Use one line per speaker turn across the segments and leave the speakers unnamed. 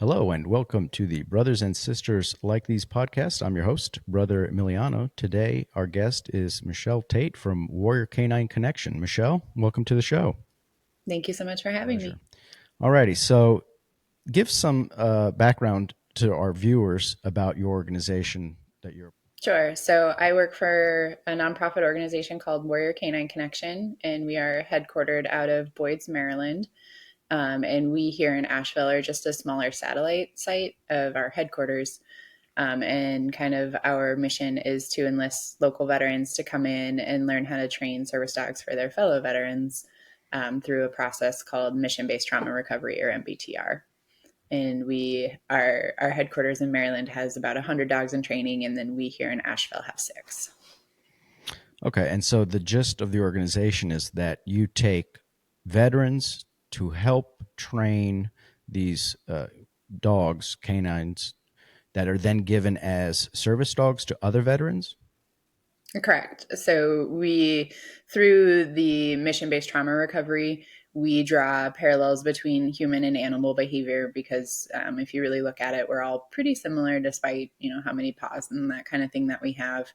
Hello and welcome to the Brothers and Sisters Like These podcast. I'm your host, Brother Emiliano. Today, our guest is Michele Tate from Warrior Canine Connection. Michele, welcome to the show.
Thank you so much for having
Pleasure.
me.
Alrighty, so give some background to our viewers about your organization that you're.
Sure. So I work for a nonprofit organization called Warrior Canine Connection, and we are headquartered out of Boyd's, Maryland. And we here in Asheville are just a smaller satellite site of our headquarters. And kind of our mission is to enlist local veterans to come in and learn how to train service dogs for their fellow veterans through a process called mission-based trauma recovery, or MBTR. And our headquarters in Maryland has about 100 dogs in training, and then we here in Asheville have 6.
Okay, and so the gist of the organization is that you take veterans to help train these dogs, canines, that are then given as service dogs to other veterans?
Correct. So we, through the mission-based trauma recovery, we draw parallels between human and animal behavior because if you really look at it, we're all pretty similar despite, how many paws and that kind of thing that we have.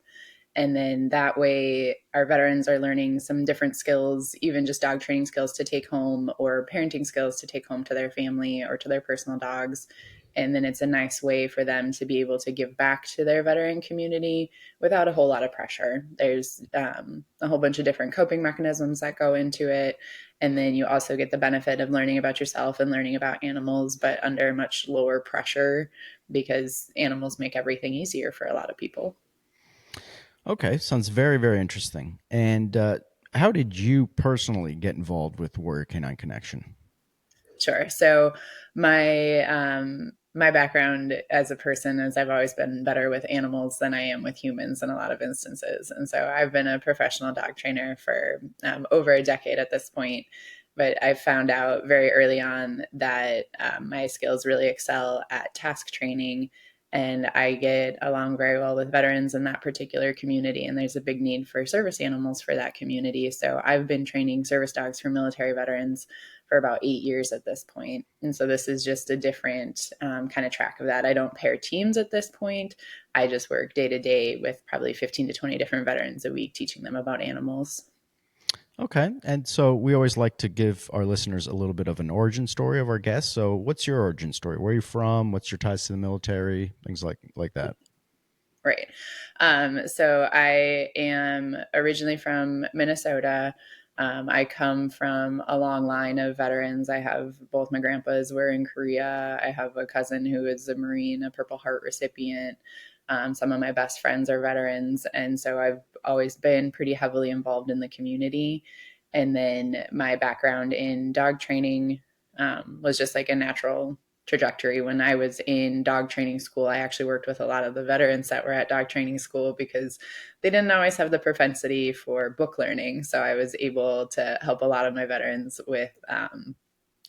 And then that way, our veterans are learning some different skills, even just dog training skills to take home or parenting skills to take home to their family or to their personal dogs. And then it's a nice way for them to be able to give back to their veteran community without a whole lot of pressure. There's a whole bunch of different coping mechanisms that go into it. And then you also get the benefit of learning about yourself and learning about animals, but under much lower pressure because animals make everything easier for a lot of people.
Okay, sounds very, very interesting. And how did you personally get involved with Warrior Canine Connection?
Sure. So my background as a person is I've always been better with animals than I am with humans in a lot of instances, and so I've been a professional dog trainer for over a decade at this point. But I found out very early on that my skills really excel at task training, and I get along very well with veterans in that particular community. And there's a big need for service animals for that community. So I've been training service dogs for military veterans for about 8 years at this point. And so this is just a different kind of track of that. I don't pair teams at this point. I just work day to day with probably 15 to 20 different veterans a week, teaching them about animals.
Okay, and so we always like to give our listeners a little bit of an origin story of our guests. So, what's your origin story? Where are you from? What's your ties to the military? Things like that.
Right. So I am originally from Minnesota. I come from a long line of veterans. I have both my grandpas were in Korea. I have a cousin who is a Marine, a Purple Heart recipient. Some of my best friends are veterans. And so I've always been pretty heavily involved in the community. And then my background in dog training was just like a natural trajectory. When I was in dog training school, I actually worked with a lot of the veterans that were at dog training school because they didn't always have the propensity for book learning. So I was able to help a lot of my veterans with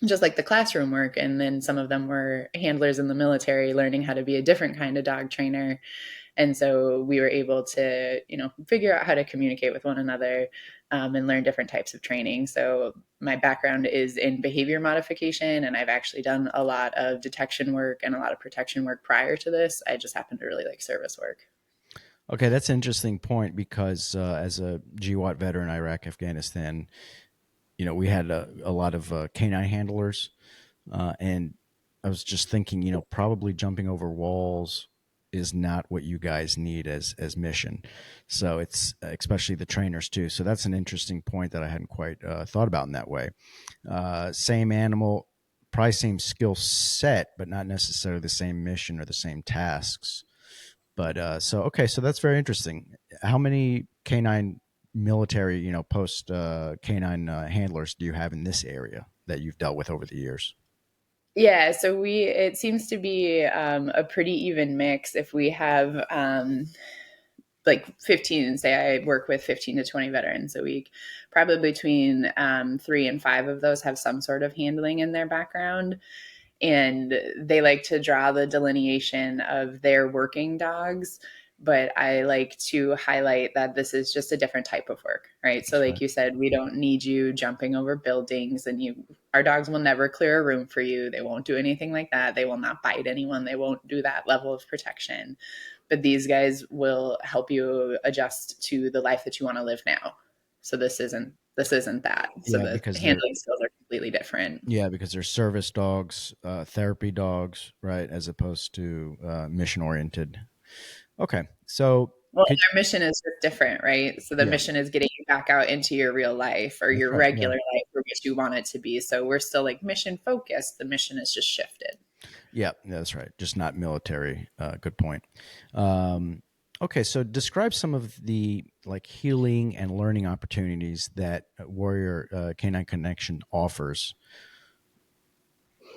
just like the classroom work. And then some of them were handlers in the military learning how to be a different kind of dog trainer. And so we were able to, figure out how to communicate with one another and learn different types of training. So my background is in behavior modification, and I've actually done a lot of detection work and a lot of protection work prior to this. I just happen to really like service work.
Okay, that's an interesting point because as a GWAT veteran, Iraq, Afghanistan, we had a lot of canine handlers, and I was just thinking, probably jumping over walls is not what you guys need as mission. So it's especially the trainers too. So that's an interesting point that I hadn't quite thought about in that way. Same animal, probably same skill set, but not necessarily the same mission or the same tasks. But so that's very interesting. How many canine military, post canine handlers do you have in this area that you've dealt with over the years?
Yeah, so it seems to be a pretty even mix. If we have like 15, say I work with 15 to 20 veterans a week, probably between 3 and 5 of those have some sort of handling in their background. And they like to draw the delineation of their working dogs but I like to highlight that this is just a different type of work, right? So
That's
like
right.
you said, we don't need you jumping over buildings, and our dogs will never clear a room for you. They won't do anything like that. They will not bite anyone. They won't do that level of protection. But these guys will help you adjust to the life that you want to live now. So this isn't that. So
Yeah,
the
because they're
handling skills are completely different.
yeah, because they're service dogs, therapy dogs, right, as opposed to mission oriented. Okay, so
Well,
could
their mission is just different, right? So the
yeah,
mission is getting you back out into your real life or
that's
your
right. Yeah,
regular life or what you want it to be. So we're still like mission focused. The mission is just shifted.
yeah, that's right. Just not military. Good point. Um, okay, so describe some of the like healing and learning opportunities that Warrior Canine Connection offers.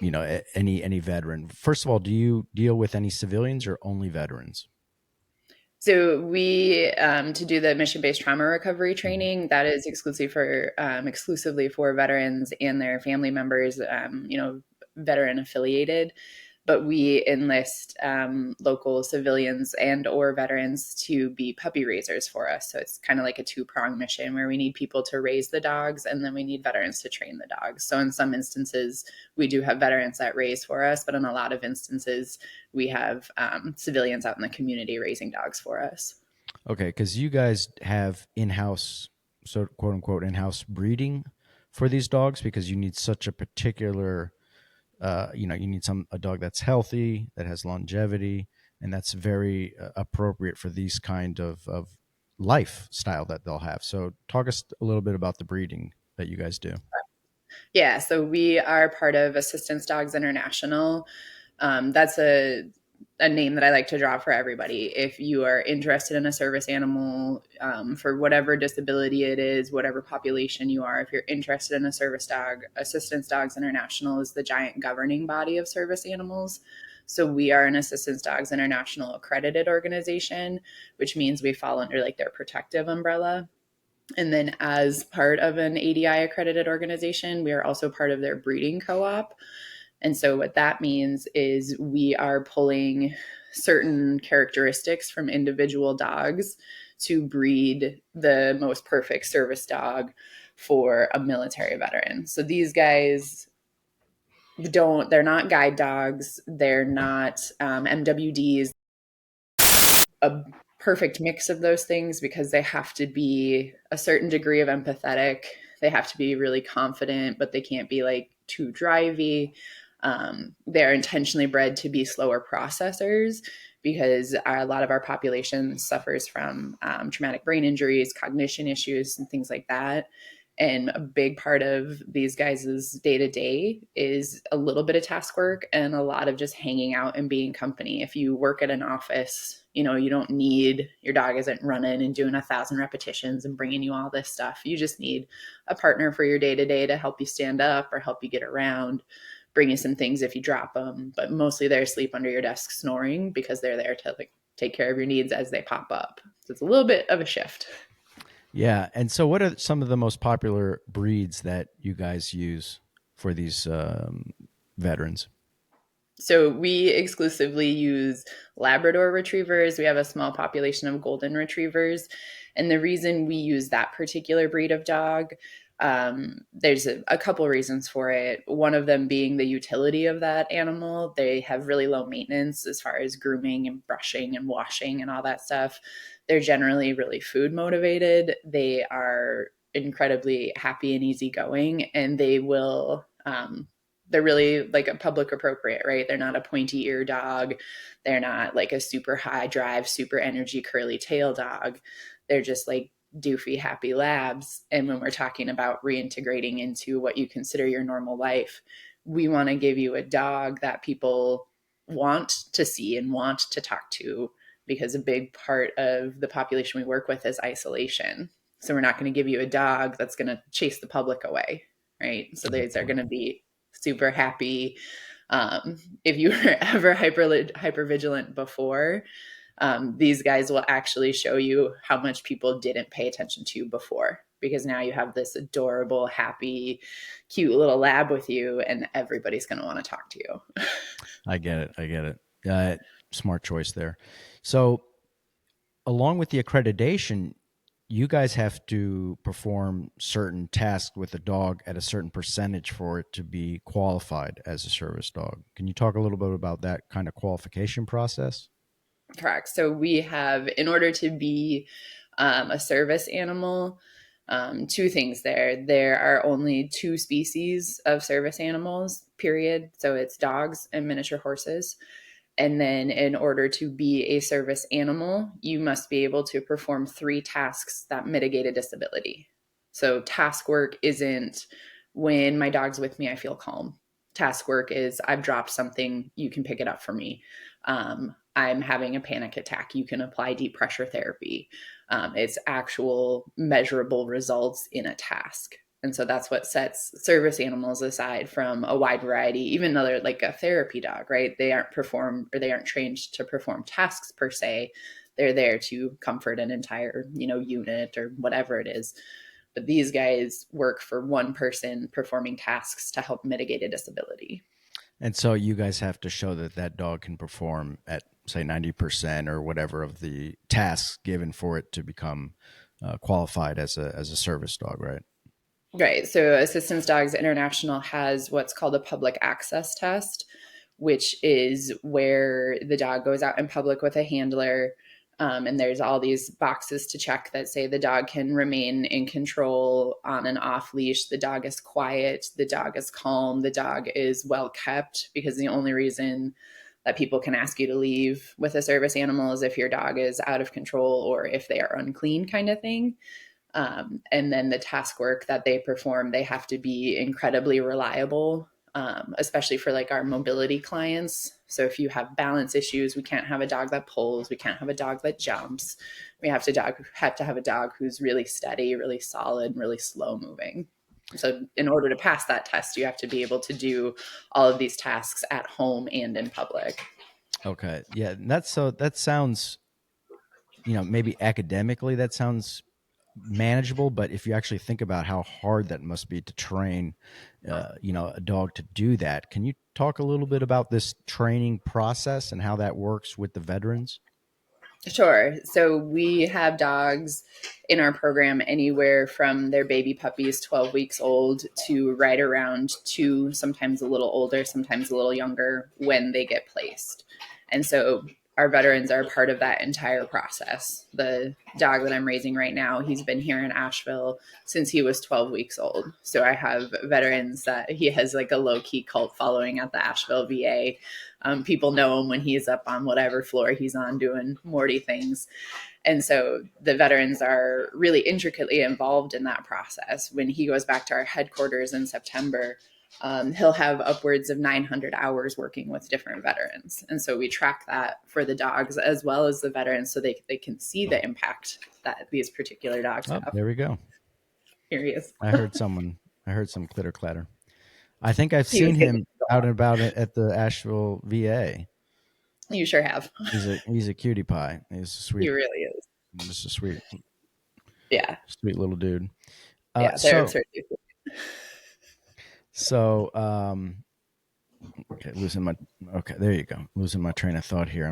Any veteran. First of all, do you deal with any civilians or only veterans?
So we to do the mission-based trauma recovery
Mhm.
training that is exclusively for veterans and their family members, veteran affiliated. But we enlist local civilians and or veterans to be puppy raisers for us. So it's kind of like a two-prong mission where we need people to raise the dogs and then we need veterans to train the dogs. So in some instances, we do have veterans that raise for us, but in a lot of instances, we have civilians out in the community raising dogs for us.
Okay, because you guys have in-house, so quote unquote, in-house breeding for these dogs because you need such a particular, you need a dog that's healthy, that has longevity, and that's very appropriate for these kind of lifestyle that they'll have. So, talk us a little bit about the breeding that you guys do.
Yeah, so we are part of Assistance Dogs International. That's a name that I like to draw for everybody. If you are interested in a service animal for whatever disability it is, whatever population you are, if you're interested in a service dog, Assistance Dogs International is the giant governing body of service animals. So we are an Assistance Dogs International accredited organization, which means we fall under like their protective umbrella. And then, as part of an ADI accredited organization, we are also part of their breeding co op. And so, what that means is we are pulling certain characteristics from individual dogs to breed the most perfect service dog for a military veteran. So, these guys they're not guide dogs, they're not MWDs, a perfect mix of those things because they have to be a certain degree of empathetic. They have to be really confident, but they can't be like too drivey. They're intentionally bred to be slower processors because a lot of our population suffers from traumatic brain injuries, cognition issues, and things like that. And a big part of these guys' day to day is a little bit of task work and a lot of just hanging out and being company. If you work at an office, you don't need your dog isn't running and doing 1,000 repetitions and bringing you all this stuff. You just need a partner for your day to day to help you stand up or help you get around, bring you some things if you drop them. But mostly they're asleep under your desk snoring because they're there to like take care of your needs as they pop up. So it's a little bit of a shift.
Yeah, and so what are some of the most popular breeds that you guys use for these veterans?
So we exclusively use Labrador retrievers. We have a small population of golden retrievers. And the reason we use that particular breed of dog, there's a couple reasons for it. One of them being the utility of that animal. They have really low maintenance as far as grooming and brushing and washing and all that stuff. They're generally really food motivated. They are incredibly happy and easygoing, and they're really like a public appropriate, right? They're not a pointy ear dog. They're not like a super high drive, super energy curly tail dog. They're just like doofy, happy labs. And when we're talking about reintegrating into what you consider your normal life, we want to give you a dog that people want to see and want to talk to because a big part of the population we work with is isolation. So we're not going to give you a dog that's going to chase the public away, right? So
Good
these are
point.
going to be super happy. If you were ever hyper vigilant before, these guys will actually show you how much people didn't pay attention to before because now you have this adorable, happy, cute little lab with you, and everybody's going to want to talk to you.
I get it. I get it. Smart choice there. So along with the accreditation, you guys have to perform certain tasks with the dog at a certain percentage for it to be qualified as a service dog. Can you talk a little bit about that kind of qualification process?
Correct. So we have, in order to be a service animal, two things there. There are only two species of service animals, period. So it's dogs and miniature horses. And then, in order to be a service animal, you must be able to perform three tasks that mitigate a disability. So, task work isn't when my dog's with me, I feel calm. Task work is I've dropped something, you can pick it up for me. I'm having a panic attack, you can apply deep pressure therapy. It's actual measurable results in a task. And so that's what sets service animals aside from a wide variety, even though they're like a therapy dog, right? They aren't performed or they aren't trained to perform tasks per se. They're there to comfort an entire, unit or whatever it is. But these guys work for one person performing tasks to help mitigate a disability.
And so you guys have to show that that dog can perform at, say, 90% or whatever of the tasks given for it to become qualified as a service dog, right?
Right. So Assistance Dogs International has what's called a public access test, which is where the dog goes out in public with a handler. And there's all these boxes to check that say the dog can remain in control on and off leash. The dog is quiet. The dog is calm. The dog is well kept, because the only reason that people can ask you to leave with a service animal is if your dog is out of control or if they are unclean, kind of thing. And then the task work that they perform, they have to be incredibly reliable, especially for like our mobility clients. So if you have balance issues, we can't have a dog that pulls, we can't have a dog that jumps. We have to have a dog who's really steady, really solid, really slow moving. So in order to pass that test, you have to be able to do all of these tasks at home and in public.
Okay. Yeah. That's so that sounds, maybe academically that sounds manageable, but if you actually think about how hard that must be to train, a dog to do that, can you talk a little bit about this training process and how that works with the veterans?
Sure. So we have dogs in our program anywhere from their baby puppies, 12 weeks old, to right around two, sometimes a little older, sometimes a little younger when they get placed. And so our veterans are part of that entire process. The dog that I'm raising right now, he's been here in Asheville since he was 12 weeks old. So I have veterans that he has like a low key cult following at the Asheville VA. People know him when he's up on whatever floor he's on doing Morty things. And so the veterans are really intricately involved in that process. When he goes back to our headquarters in September, he'll have upwards of 900 hours working with different veterans. And so we track that for the dogs as well as the veterans so they can see the impact that these particular dogs
Oh,
have.
there we go.
Here he is.
I heard some clitter clatter. I think I've
He was
seen
taking
him out and about at the Asheville VA.
You sure have.
He's a cutie pie. He's a
He
sweet,
really is.
just a sweet,
Yeah.
sweet little dude. Uh,
Yeah. They're
so,
absurd.
so, okay, okay, there you go. Losing my train of thought here.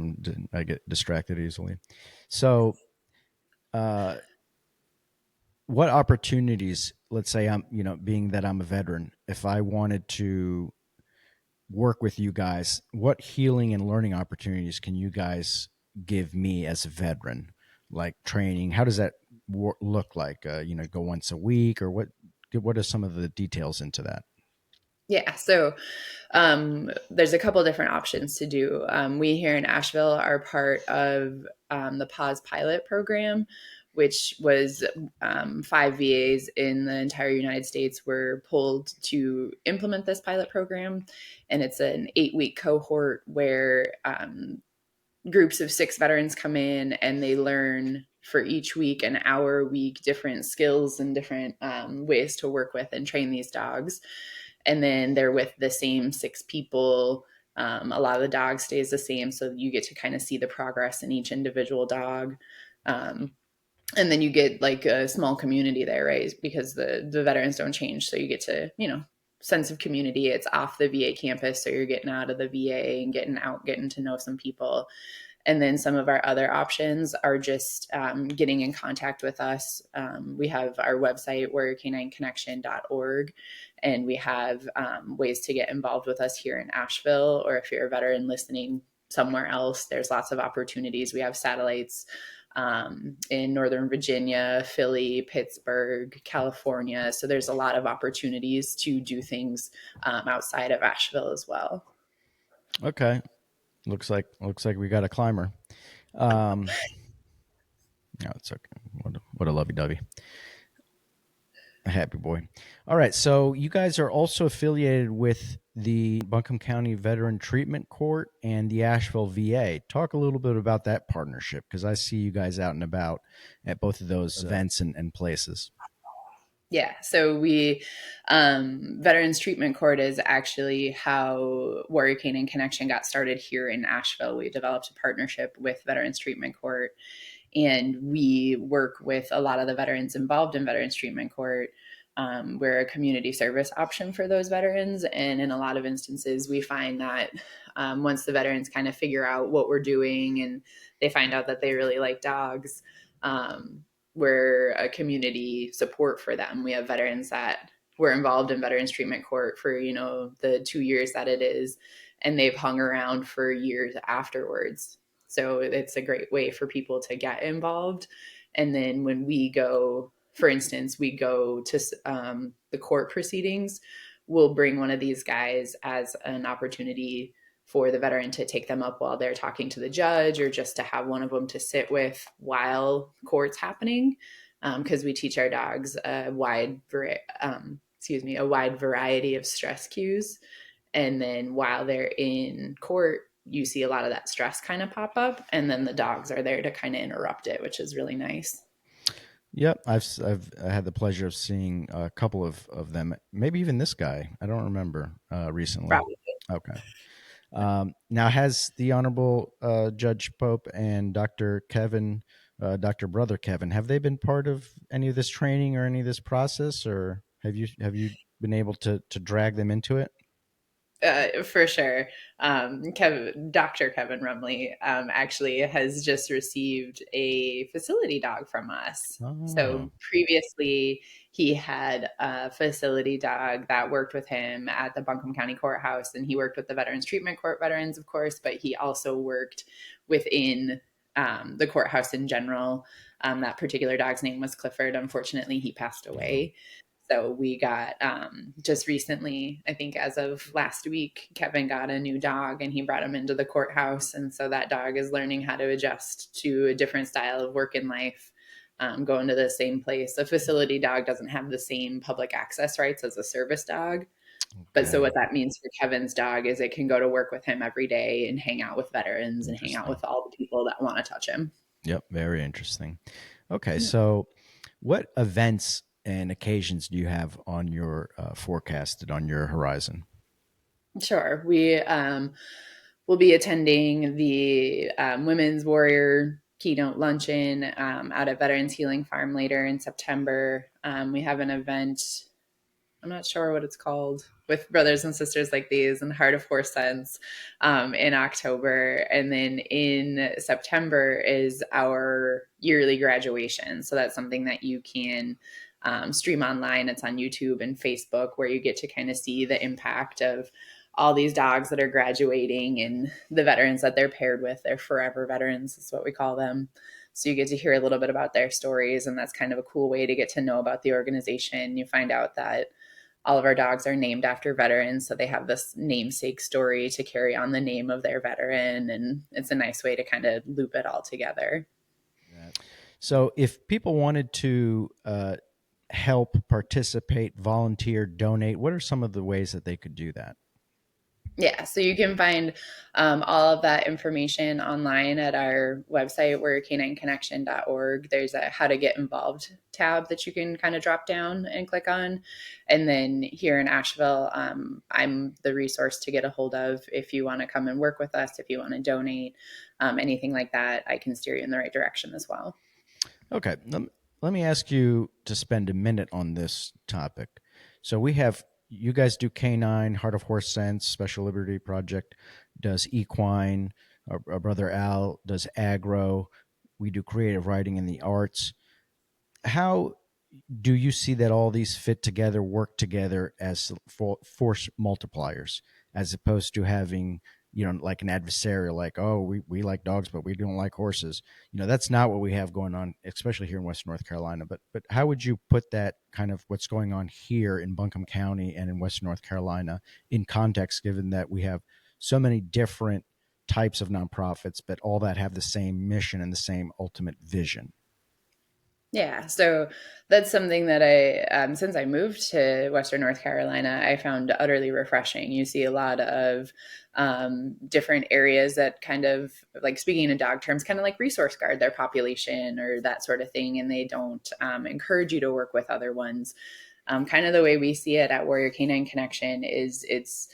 I get distracted easily. So, uh, what opportunities, let's say being that I'm a veteran, if I wanted to work with you guys, what healing and learning opportunities can you guys give me as a veteran? Like training, how does that look like? Go once a week, or what are some of the details into that?
Yeah. So there's a couple different options to do. We here in Asheville are part of the Pause Pilot program, which was 5 VAs in the entire United States were pulled to implement this pilot program. And it's an 8-week cohort where groups of 6 veterans come in and they learn for each week, an hour a week, different skills and different ways to work with and train these dogs. And then they're with the same 6 people. A lot of the dog stays the same, so you get to kind of see the progress in each individual dog. Um, and then you get like a small community there, right? Because the veterans don't change, so you get to sense of community. It's off the VA campus, so you're getting out of the VA and getting out, getting to know some people. And then some of our other options are just getting in contact with us. We have our website, warriorcanineconnection.org, and we have ways to get involved with us here in Asheville, or if you're a veteran listening somewhere else, there's lots of opportunities. We have satellites in Northern Virginia, Philly, Pittsburgh, California. So there's a lot of opportunities to do things outside of Asheville as well.
Okay. Looks like we got a climber. Um, no, it's okay. What a lovey dovey. A happy boy. All right. So you guys are also affiliated with the Buncombe County Veteran Treatment Court and the Asheville VA. Talk a little bit about that partnership, because I see you guys out and about at both of those events and places.
Yeah, so we Veterans Treatment Court is actually how Warrior Canine Connection got started here in Asheville. We developed a partnership with Veterans Treatment Court, and we work with a lot of the veterans involved in Veterans Treatment Court. We're a community service option for those veterans, and in a lot of instances, we find that once the veterans kind of figure out what we're doing and they find out that they really like dogs. We're a community support for them. We have veterans that were involved in Veterans Treatment Court for, the 2 years that it is, and they've hung around for years afterwards. So it's a great way for people to get involved. And then when we go, for instance, we go to the court proceedings, we'll bring one of these guys as an opportunity for the veteran to take them up while they're talking to the judge, or just to have one of them to sit with while court's happening, because we teach our dogs a wide variety of stress cues. And then while they're in court, you see a lot of that stress kind of pop up, and then the dogs are there to kind of interrupt it, which is really nice.
Yep, I've had the pleasure of seeing a couple of them. Maybe even this guy. I don't remember recently.
Probably.
Okay. Now, has the Honorable Judge Pope and Dr. Kevin, Dr. Brother Kevin, have they been part of any of this training or any of this process, or have you been able to drag them into it?
For sure. Dr. Kevin Rumley actually has just received a facility dog from us.
Oh,
So previously, he had a facility dog that worked with him at the Buncombe County Courthouse, and he worked with the Veterans Treatment Court veterans, of course, but he also worked within the courthouse in general. That particular dog's name was Clifford. Unfortunately, he passed away. So we got just recently, I think as of last week, Kevin got a new dog and he brought him into the courthouse. And so that dog is learning how to adjust to a different style of work in life, going to the same place. A facility dog doesn't have the same public access rights as a service dog. But so
okay.
what that means for Kevin's dog is it can go to work with him every day and hang out with veterans and hang out
Interesting.
with all the people that want to touch him.
Yep, very interesting. Okay, so what events and occasions do you have on your forecasted on your horizon?
Sure. We will be attending the Women's Warrior keynote luncheon out at Veterans Healing Farm later in September. We have an event, I'm not sure what it's called, with brothers and sisters like these and Heart of Horse Sense in October. And then in September is our yearly graduation. So that's something that you can stream online. It's on YouTube and Facebook, where you get to kind of see the impact of all these dogs that are graduating and the veterans that they're paired with. They're forever veterans, is what we call them. So you get to hear a little bit about their stories, and that's kind of a cool way to get to know about the organization. You find out that all of our dogs are named after veterans, so they have this namesake story to carry on the name of their veteran, and it's a nice way to kind of loop it all together.
So, if people wanted to help, participate, volunteer, donate, what are some of the ways that they could do that?
Yeah, so you can find all of that information online at our website, warriorcanineconnection.org. There's a how to get involved tab that you can kind of drop down and click on. And then here in Asheville, I'm the resource to get a hold of if you want to come and work with us, if you want to donate, anything like that. I can steer you in the right direction as well.
Okay, let me ask you to spend a minute on this topic. So, you guys do Canine, Heart of Horse Sense, Special Liberty Project does equine. Our brother Al does agro. We do creative writing in the arts. How do you see that all these fit together, work together as force multipliers, as opposed to having, like an adversarial, like, oh, we like dogs, but we don't like horses. That's not what we have going on, especially here in Western North Carolina. But how would you put that kind of what's going on here in Buncombe County and in Western North Carolina in context, given that we have so many different types of nonprofits, but all that have the same mission and the same ultimate vision?
Yeah, so that's something that since I moved to Western North Carolina, I found utterly refreshing. You see a lot of different areas that kind of, like speaking in dog terms, kind of like resource guard their population or that sort of thing, and they don't encourage you to work with other ones. Kind of the way we see it at Warrior Canine Connection is it's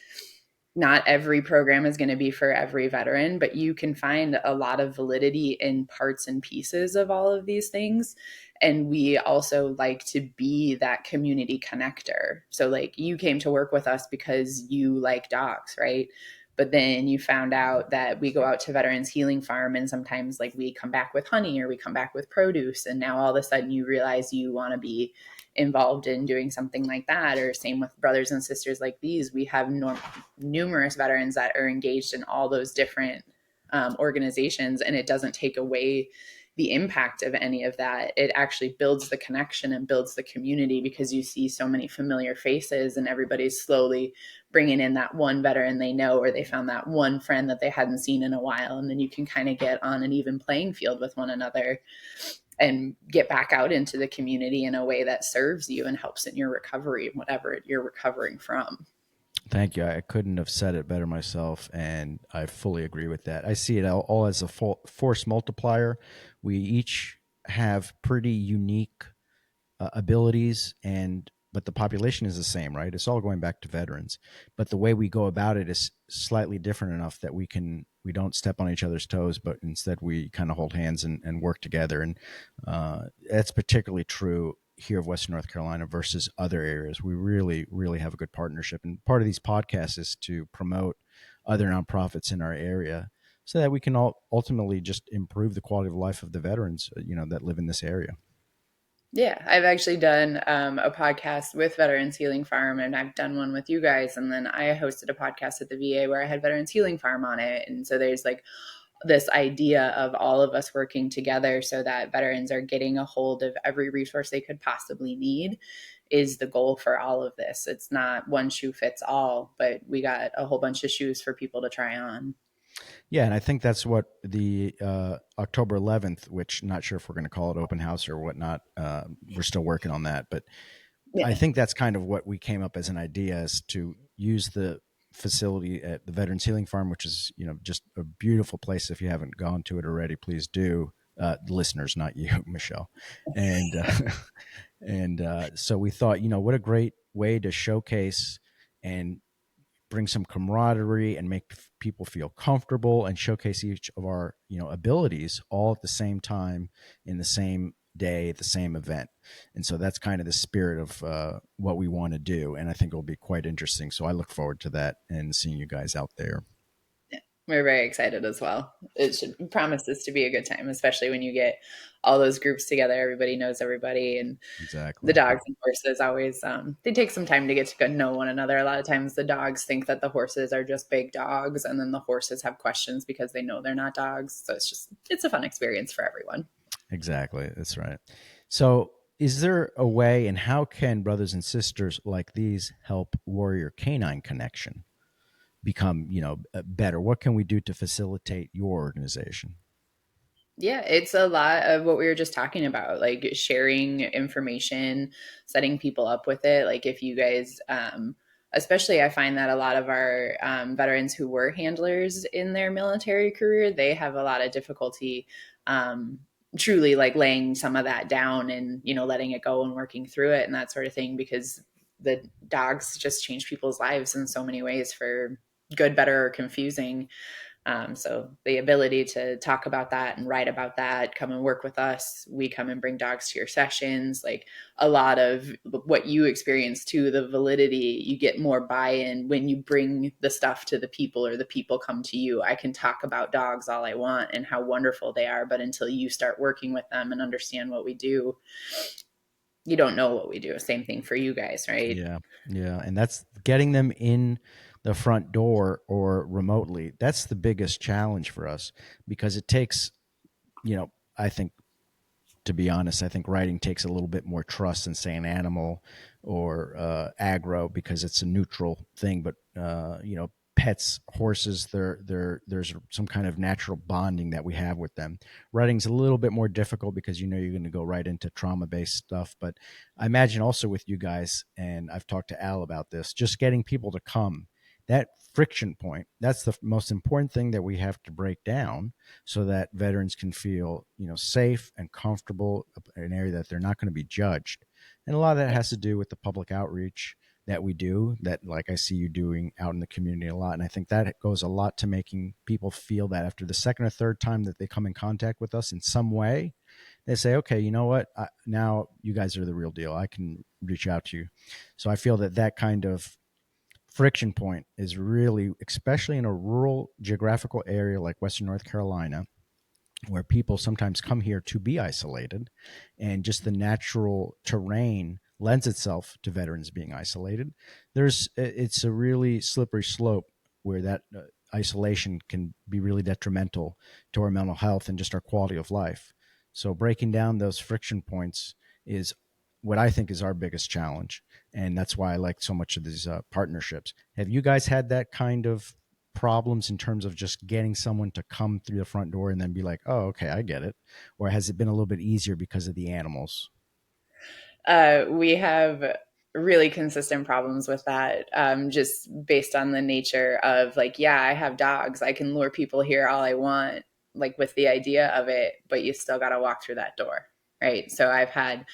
not every program is going to be for every veteran, but you can find a lot of validity in parts and pieces of all of these things. And we also like to be that community connector. So, like, you came to work with us because you like dogs, right? But then you found out that we go out to Veterans Healing Farm and sometimes, like, we come back with honey or we come back with produce. And now all of a sudden you realize you want to be involved in doing something like that. Or same with brothers and sisters like these. We have numerous veterans that are engaged in all those different organizations, and it doesn't take away the impact of any of that. It actually builds the connection and builds the community because you see so many familiar faces and everybody's slowly bringing in that one veteran they know, or they found that one friend that they hadn't seen in a while. And then you can kind of get on an even playing field with one another and get back out into the community in a way that serves you and helps in your recovery, whatever you're recovering from.
Thank you. I couldn't have said it better myself, and I fully agree with that. I see it all as a force multiplier. We each have pretty unique abilities, and but the population is the same, right? It's all going back to veterans, but the way we go about it is slightly different enough that we don't step on each other's toes, but instead we kind of hold hands and work together. And that's particularly true here of Western North Carolina versus other areas. We really, really have a good partnership, and part of these podcasts is to promote other nonprofits in our area so that we can all ultimately just improve the quality of life of the veterans, that live in this area.
Yeah, I've actually done a podcast with Veterans Healing Farm, and I've done one with you guys. And then I hosted a podcast at the VA where I had Veterans Healing Farm on it. And so there's like this idea of all of us working together so that veterans are getting a hold of every resource they could possibly need is the goal for all of this. It's not one shoe fits all, but we got a whole bunch of shoes for people to try on.
Yeah, and I think that's what the October 11th, which I'm not sure if we're going to call it open house or whatnot. We're still working on that, but I
Yeah.
think that's kind of what we came up as an idea, is to use the facility at the Veterans Healing Farm, which is just a beautiful place. If you haven't gone to it already, please do. Listeners, not you, Michelle, and so we thought, what a great way to showcase and bring some camaraderie and make people feel comfortable and showcase each of our abilities all at the same time in the same day at the same event. And so that's kind of the spirit of what we want to do, and I think it'll be quite interesting. So I look forward to that and seeing you guys out there.
We're very excited as well. It should promises to be a good time, especially when you get all those groups together. Everybody knows everybody, and the
Exactly.
dogs and horses always they take some time to get to know one another. A lot of times the dogs think that the horses are just big dogs, and then the horses have questions because they know they're not dogs. So it's a fun experience for everyone.
Exactly, that's right. So is there a way, and how can brothers and sisters like these help Warrior Canine Connection become better? What can we do to facilitate your organization?
Yeah, it's a lot of what we were just talking about, like sharing information, setting people up with it. Like if you guys, especially I find that a lot of our veterans who were handlers in their military career, they have a lot of difficulty um, truly like laying some of that down and, letting it go and working through it and that sort of thing, because the dogs just change people's lives in so many ways for good, better, or confusing. So the ability to talk about that and write about that, come and work with us, we come and bring dogs to your sessions, like a lot of what you experience too, the validity, you get more buy-in when you bring the stuff to the people or the people come to you. I can talk about dogs all I want and how wonderful they are, but until you start working with them and understand what we do, you don't know what we do. Same thing for you guys, right?
Yeah. Yeah. And that's getting them in the front door or remotely. That's the biggest challenge for us because it takes, I think, to be honest, I think writing takes a little bit more trust than, say, an animal or aggro because it's a neutral thing. But pets, horses, there's some kind of natural bonding that we have with them. Writing's a little bit more difficult because you're going to go right into trauma-based stuff. But I imagine also with you guys, and I've talked to Al about this, just getting people to come. That friction point, that's the most important thing that we have to break down so that veterans can feel, safe and comfortable in an area that they're not going to be judged. And a lot of that has to do with the public outreach that we do, that like I see you doing out in the community a lot. And I think that goes a lot to making people feel that after the second or third time that they come in contact with us in some way, they say, okay, you know what? Now you guys are the real deal. I can reach out to you. So I feel that that kind of friction point is really, especially in a rural geographical area like Western North Carolina, where people sometimes come here to be isolated, and just the natural terrain lends itself to veterans being isolated. It's a really slippery slope where that isolation can be really detrimental to our mental health and just our quality of life. So breaking down those friction points is what I think is our biggest challenge, and that's why I like so much of these partnerships. Have you guys had that kind of problems in terms of just getting someone to come through the front door and then be like, oh, okay, I get it? Or has it been a little bit easier because of the animals?
We have really consistent problems with that, just based on the nature of like, yeah, I have dogs. I can lure people here all I want, like with the idea of it, but you still got to walk through that door. Right. So I've had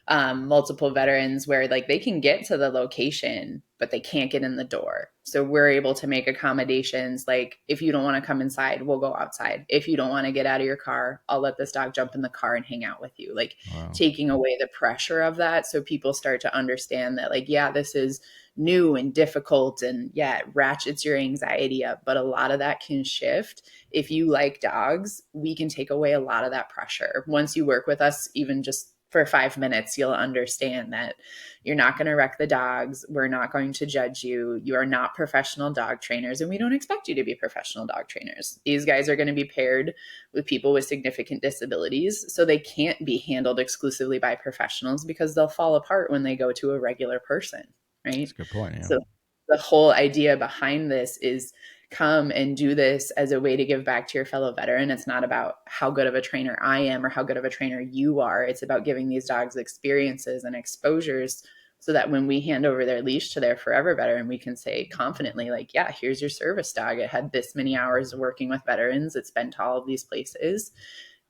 multiple veterans where like they can get to the location, but they can't get in the door. So we're able to make accommodations. Like if you don't want to come inside, we'll go outside. If you don't want to get out of your car, I'll let this dog jump in the car and hang out with you. Like
Wow.
taking away the pressure of that. So people start to understand that like, yeah, this is new and difficult and yeah, it ratchets your anxiety up. But a lot of that can shift. If you like dogs, we can take away a lot of that pressure. Once you work with us, even just for 5 minutes, you'll understand that you're not going to wreck the dogs. We're not going to judge you. You are not professional dog trainers, and we don't expect you to be professional dog trainers. These guys are going to be paired with people with significant disabilities, so they can't be handled exclusively by professionals because they'll fall apart when they go to a regular person,
That's
right?
a good point. Yeah.
So the whole idea behind this is come and do this as a way to give back to your fellow veteran. It's not about how good of a trainer I am or how good of a trainer you are. It's about giving these dogs experiences and exposures so that when we hand over their leash to their forever veteran, we can say confidently, like, yeah, here's your service dog. It had this many hours of working with veterans. It's been to all of these places,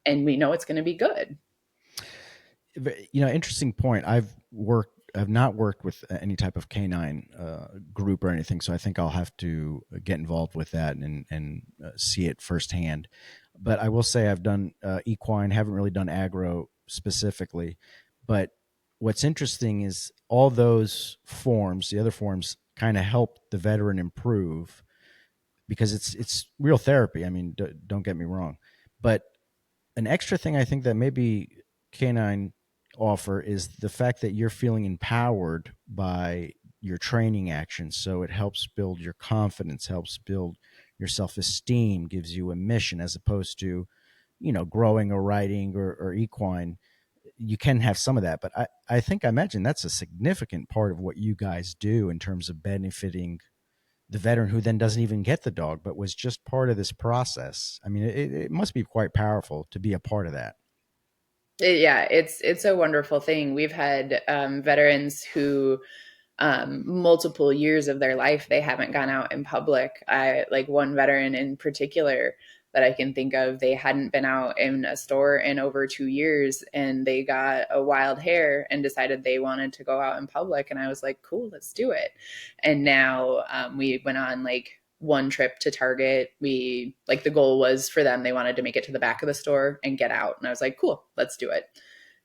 and we know it's going to be good.
Interesting point. I've not worked with any type of canine group or anything, so I think I'll have to get involved with that and see it firsthand. But I will say I've done equine, haven't really done aggro specifically. But what's interesting is all those forms, the other forms, kind of help the veteran improve because it's real therapy. I mean, don't get me wrong, but an extra thing I think that maybe canine offer is the fact that you're feeling empowered by your training actions. So it helps build your confidence, helps build your self-esteem, gives you a mission as opposed to, growing or riding or equine. You can have some of that, but I think I imagine that's a significant part of what you guys do in terms of benefiting the veteran who then doesn't even get the dog, but was just part of this process. I mean, it must be quite powerful to be a part of that.
Yeah, it's a wonderful thing. We've had veterans who multiple years of their life they haven't gone out in public. I like one veteran in particular that I can think of. They hadn't been out in a store in over 2 years, and they got a wild hair and decided they wanted to go out in public. And I was like, cool, let's do it. And now we went on like one trip to Target. We like the goal was for them, they wanted to make it to the back of the store and get out. And I was like, cool, let's do it.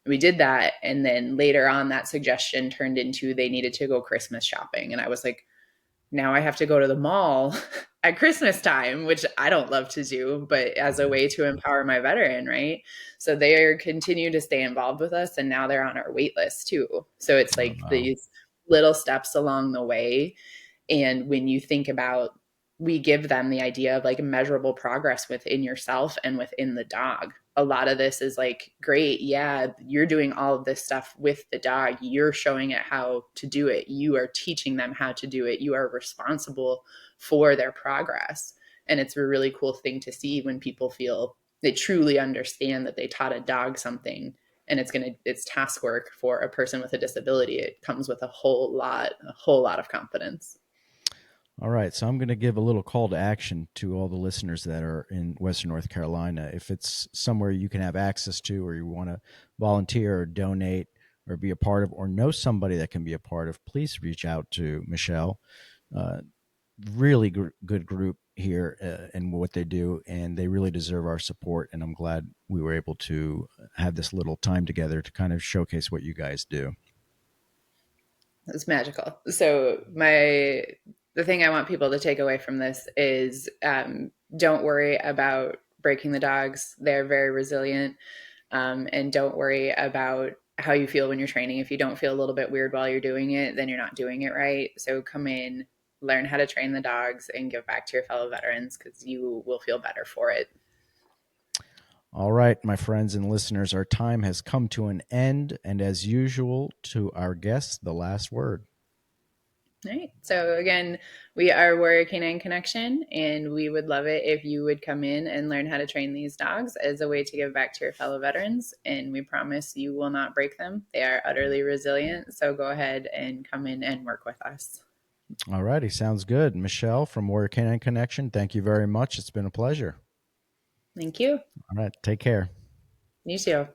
We did that. And then later on, that suggestion turned into they needed to go Christmas shopping. And I was like, now I have to go to the mall at Christmas time, which I don't love to do, but as a way to empower my veteran, right? So they are continue to stay involved with us, and now they're on our wait list too. So it's
Oh,
like
wow.
these little steps along the way. And when you think about, we give them the idea of like measurable progress within yourself and within the dog. A lot of this is like, great, yeah, you're doing all of this stuff with the dog. You're showing it how to do it. You are teaching them how to do it. You are responsible for their progress. And it's a really cool thing to see when people feel they truly understand that they taught a dog something, and it's task work for a person with a disability. It comes with a whole lot of confidence.
All right, so I'm going to give a little call to action to all the listeners that are in Western North Carolina. If it's somewhere you can have access to, or you want to volunteer or donate or be a part of, or know somebody that can be a part of, please reach out to Michele. Uh, really good group here and what they do, and they really deserve our support. And I'm glad we were able to have this little time together to kind of showcase what you guys do.
It's magical. So the thing I want people to take away from this is, don't worry about breaking the dogs. They're very resilient. And don't worry about how you feel when you're training. If you don't feel a little bit weird while you're doing it, then you're not doing it right. So come in, learn how to train the dogs, and give back to your fellow veterans, because you will feel better for it.
All right, my friends and listeners, our time has come to an end. And as usual, to our guests, the last word.
All right. So again, we are Warrior Canine Connection, and we would love it if you would come in and learn how to train these dogs as a way to give back to your fellow veterans. And we promise you will not break them. They are utterly resilient. So go ahead and come in and work with us.
All righty, sounds good. Michele from Warrior Canine Connection, thank you very much. It's been a pleasure.
Thank you.
All right, take care.
You too.